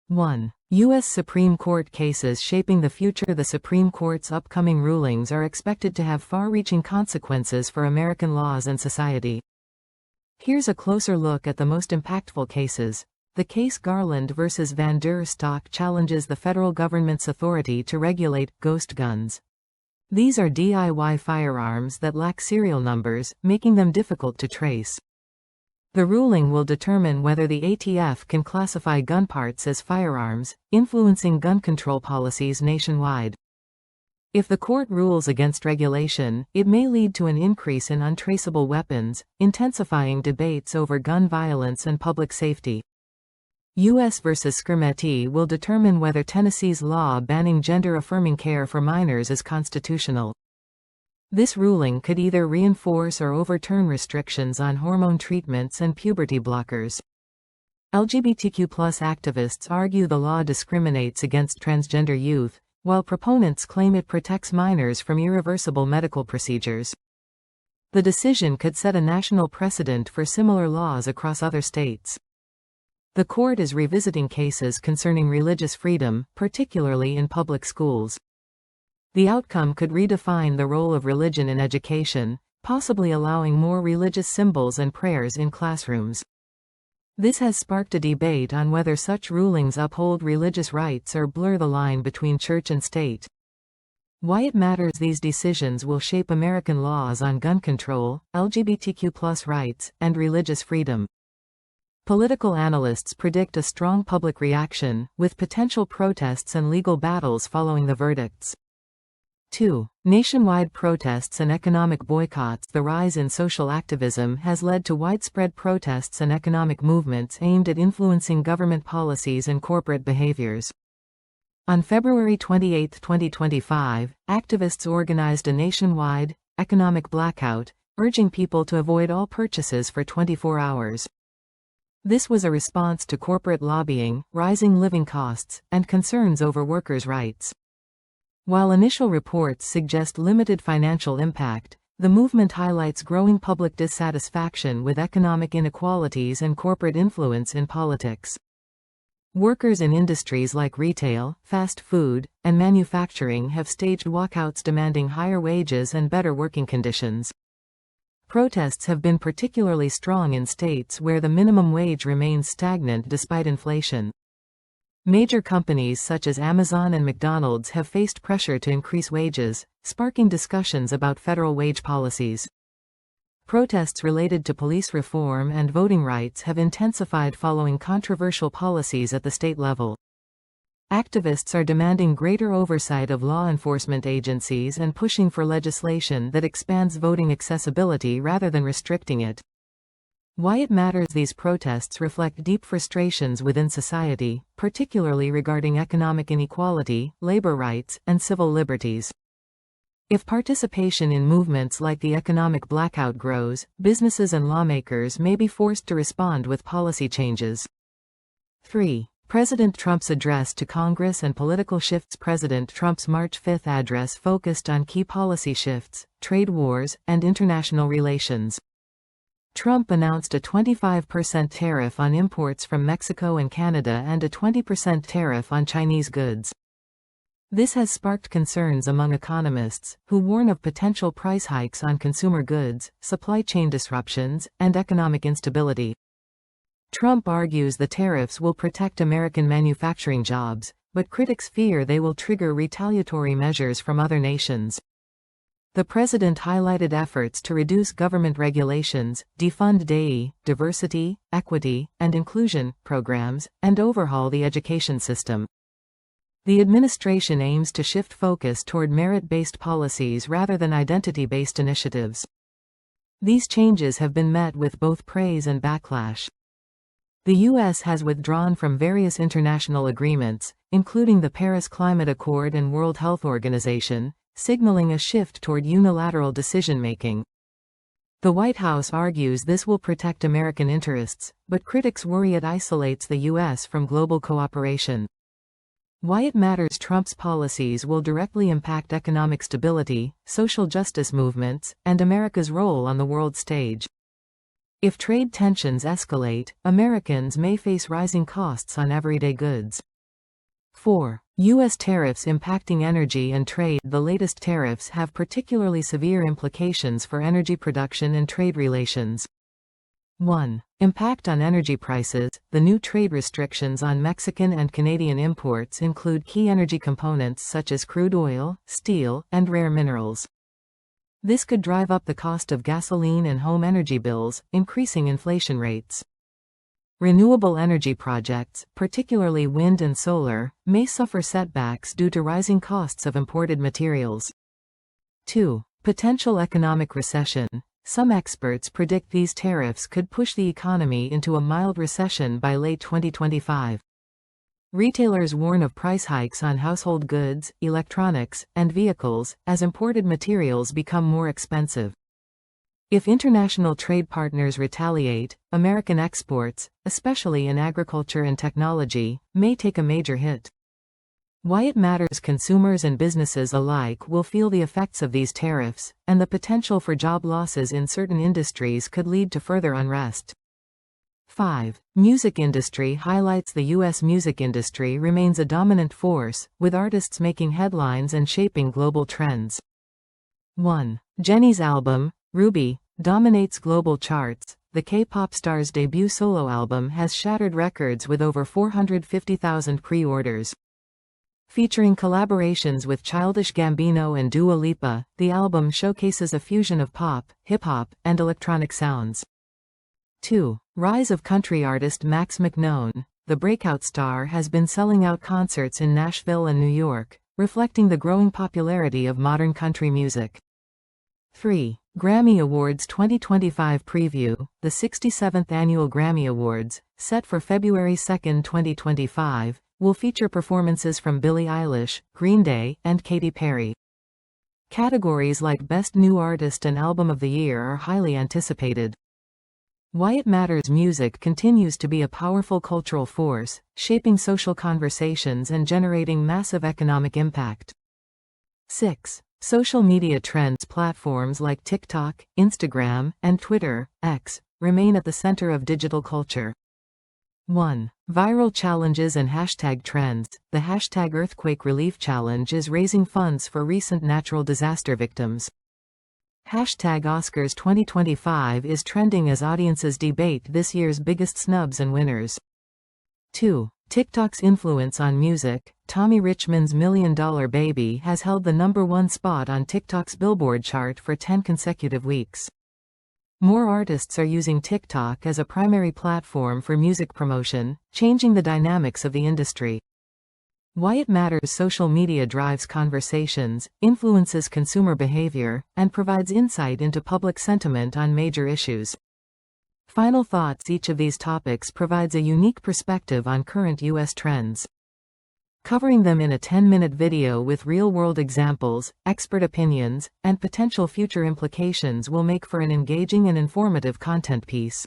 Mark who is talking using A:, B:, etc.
A: 1. U.S. Supreme Court cases shaping the future. The Supreme Court's upcoming rulings are expected to have far-reaching consequences for American laws and society. Here's a closer look at the most impactful cases. The case Garland v. Van der Stok challenges the federal government's authority to regulate ghost guns. These are DIY firearms that lack serial numbers, making them difficult to trace. The ruling will determine whether the ATF can classify gun parts as firearms, influencing gun control policies nationwide. If the court rules against regulation, it may lead to an increase in untraceable weapons, intensifying debates over gun violence and public safety. U.S. v. Skrmetti will determine whether Tennessee's law banning gender-affirming care for minors is constitutional. This ruling could either reinforce or overturn restrictions on hormone treatments and puberty blockers. LGBTQ+ activists argue the law discriminates against transgender youth, while proponents claim it protects minors from irreversible medical procedures. The decision could set a national precedent for similar laws across other states. The court is revisiting cases concerning religious freedom, particularly in public schools. The outcome could redefine the role of religion in education, possibly allowing more religious symbols and prayers in classrooms. This has sparked a debate on whether such rulings uphold religious rights or blur the line between church and state. Why it matters. These decisions will shape American laws on gun control, LGBTQ+ rights, and religious freedom. Political analysts predict a strong public reaction, with potential protests and legal battles following the verdicts. 2. Nationwide protests and economic boycotts. The rise in social activism has led to widespread protests and economic movements aimed at influencing government policies and corporate behaviors. On February 28, 2025, activists organized a nationwide economic blackout, urging people to avoid all purchases for 24 hours. This was a response to corporate lobbying, rising living costs, and concerns over workers' rights. While initial reports suggest limited financial impact, the movement highlights growing public dissatisfaction with economic inequalities and corporate influence in politics. Workers in industries like retail, fast food, and manufacturing have staged walkouts demanding higher wages and better working conditions. Protests have been particularly strong in states where the minimum wage remains stagnant despite inflation. Major companies such as Amazon and McDonald's have faced pressure to increase wages, sparking discussions about federal wage policies. Protests related to police reform and voting rights have intensified following controversial policies at the state level. Activists are demanding greater oversight of law enforcement agencies and pushing for legislation that expands voting accessibility rather than restricting it. Why it matters. These protests reflect deep frustrations within society, particularly regarding economic inequality, labor rights, and civil liberties. If participation in movements like the economic blackout grows, businesses and lawmakers may be forced to respond with policy changes. 3. President Trump's address to Congress and political shifts. President Trump's March 5 address focused on key policy shifts, trade wars, and international relations. Trump announced a 25% tariff on imports from Mexico and Canada and a 20% tariff on Chinese goods. This has sparked concerns among economists, who warn of potential price hikes on consumer goods, supply chain disruptions, and economic instability. Trump argues the tariffs will protect American manufacturing jobs, but critics fear they will trigger retaliatory measures from other nations. The president highlighted efforts to reduce government regulations, defund DEI, diversity, equity, and inclusion programs, and overhaul the education system. The administration aims to shift focus toward merit-based policies rather than identity-based initiatives. These changes have been met with both praise and backlash. The U.S. has withdrawn from various international agreements, including the Paris Climate Accord and World Health Organization, signaling a shift toward unilateral decision-making. The White House argues this will protect American interests, but critics worry it isolates the U.S. from global cooperation. Why it matters. Trump's policies will directly impact economic stability, social justice movements, and America's role on the world stage. If trade tensions escalate, Americans may face rising costs on everyday goods. 4. U.S. tariffs impacting energy and trade. The latest tariffs have particularly severe implications for energy production and trade relations. 1. Impact on energy prices. The new trade restrictions on Mexican and Canadian imports include key energy components such as crude oil, steel, and rare minerals. This could drive up the cost of gasoline and home energy bills, increasing inflation rates. Renewable energy projects, particularly wind and solar, may suffer setbacks due to rising costs of imported materials. 2. Potential economic recession. Some experts predict these tariffs could push the economy into a mild recession by late 2025. Retailers warn of price hikes on household goods, electronics, and vehicles, as imported materials become more expensive. If international trade partners retaliate, American exports, especially in agriculture and technology, may take a major hit. Why it matters. Consumers and businesses alike will feel the effects of these tariffs, and the potential for job losses in certain industries could lead to further unrest. 5. Music industry highlights. The U.S. music industry remains a dominant force, with artists making headlines and shaping global trends. 1. Jennie's album, Ruby, dominates global charts. The K-pop star's debut solo album has shattered records with over 450,000 pre-orders. Featuring collaborations with Childish Gambino and Dua Lipa, the album showcases a fusion of pop, hip-hop, and electronic sounds. 2. Rise of country artist Max McKnone. The breakout star has been selling out concerts in Nashville and New York, reflecting the growing popularity of modern country music. 3. Grammy Awards 2025 Preview. The 67th Annual Grammy Awards, set for February 2, 2025, will feature performances from Billie Eilish, Green Day, and Katy Perry. Categories like Best New Artist and Album of the Year are highly anticipated. Why it matters. Music continues to be a powerful cultural force, shaping social conversations and generating massive economic impact. 6. Social media trends. Platforms like TikTok, Instagram, and Twitter, X, remain at the center of digital culture. 1. Viral challenges and hashtag trends. The hashtag Earthquake Relief Challenge is raising funds for recent natural disaster victims. Hashtag Oscars 2025 is trending as audiences debate this year's biggest snubs and winners. 2. TikTok's influence on music. Tommy Richmond's $1 Million Baby has held the #1 spot on TikTok's Billboard chart for 10 consecutive weeks. More artists are using TikTok as a primary platform for music promotion, changing the dynamics of the industry. Why it matters. Social media drives conversations, influences consumer behavior, and provides insight into public sentiment on major issues. Final thoughts. Each of these topics provides a unique perspective on current U.S. trends. Covering them in a 10-minute video with real-world examples, expert opinions, and potential future implications will make for an engaging and informative content piece.